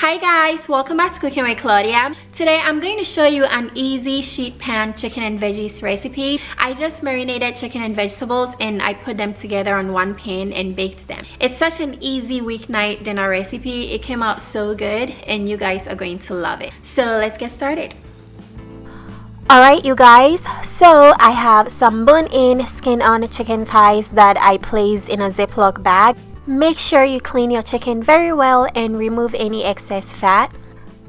Hi guys, welcome back to Cooking with Claudia. Today I'm going to show you an easy sheet pan chicken and veggies recipe. I just marinated chicken and vegetables and I put them together on one pan and baked them. It's such an easy weeknight dinner recipe. It came out so good and you guys are going to love it. So let's get started. Alright you guys, so I have some bone-in, skin-on chicken thighs that I placed in a Ziploc bag. Make sure you clean your chicken very well and remove any excess fat.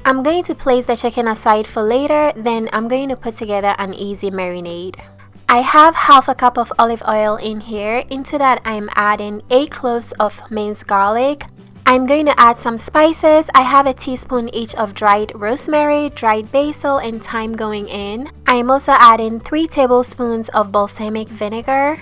I'm going to place the chicken aside for later, then I'm going to put together an easy marinade. I have half a cup of olive oil in here. Into that I'm adding 8 cloves of minced garlic. I'm going to add some spices. I have a teaspoon each of dried rosemary, dried basil, and thyme going in. I'm also adding 3 tablespoons of balsamic vinegar,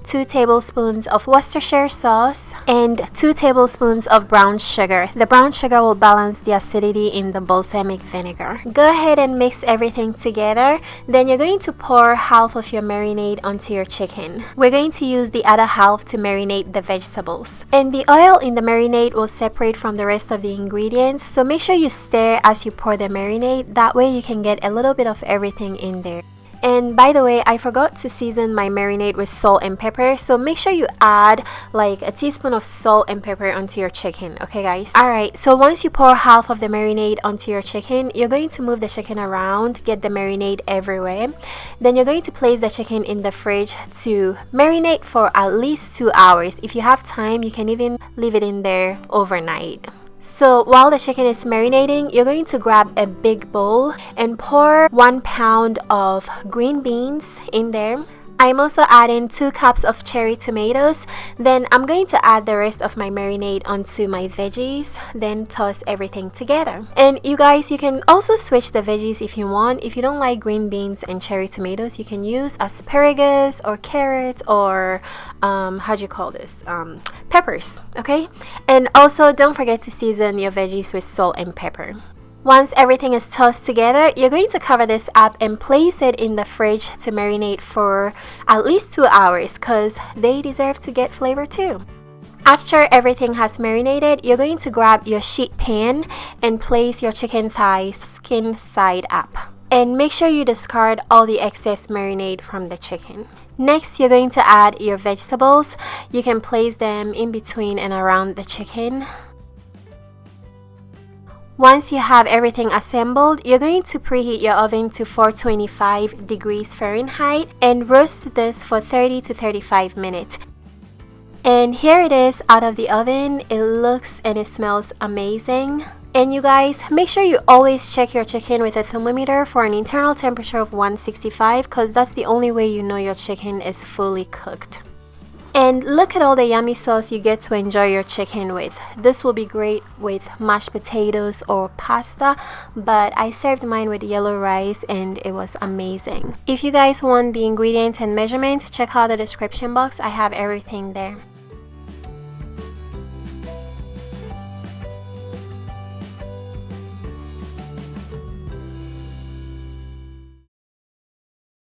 2 tablespoons of Worcestershire sauce, and 2 tablespoons of brown sugar. The brown sugar will balance the acidity in the balsamic vinegar. Go ahead and mix everything together. Then you're going to pour half of your marinade onto your chicken. We're going to use the other half to marinate the vegetables. And the oil in the marinade will separate from the rest of the ingredients, so make sure you stir as you pour the marinade. That way you can get a little bit of everything in there. And by the way, I forgot to season my marinade with salt and pepper, so make sure you add like a teaspoon of salt and pepper onto your chicken, okay guys? Alright, so once you pour half of the marinade onto your chicken, you're going to move the chicken around, get the marinade everywhere. Then you're going to place the chicken in the fridge to marinate for at least 2 hours. If you have time, you can even leave it in there overnight. So while the chicken is marinating, you're going to grab a big bowl and pour 1 pound of green beans in there. I'm also adding 2 cups of cherry tomatoes. Then I'm going to add the rest of my marinade onto my veggies, then toss everything together. And you guys, you can also switch the veggies if you want. If you don't like green beans and cherry tomatoes, you can use asparagus or carrots or peppers, okay? And also don't forget to season your veggies with salt and pepper. Once everything is tossed together, you're going to cover this up and place it in the fridge to marinate for at least 2 hours because they deserve to get flavor too. After everything has marinated, you're going to grab your sheet pan and place your chicken thighs skin side up. And make sure you discard all the excess marinade from the chicken. Next, you're going to add your vegetables. You can place them in between and around the chicken. Once you have everything assembled, you're going to preheat your oven to 425 degrees Fahrenheit and roast this for 30 to 35 minutes. And here it is out of the oven. It looks and it smells amazing. And you guys, make sure you always check your chicken with a thermometer for an internal temperature of 165 because that's the only way you know your chicken is fully cooked. And look at all the yummy sauce you get to enjoy your chicken with. This will be great with mashed potatoes or pasta, but I served mine with yellow rice and it was amazing. If you guys want the ingredients and measurements, check out the description box. I have everything there.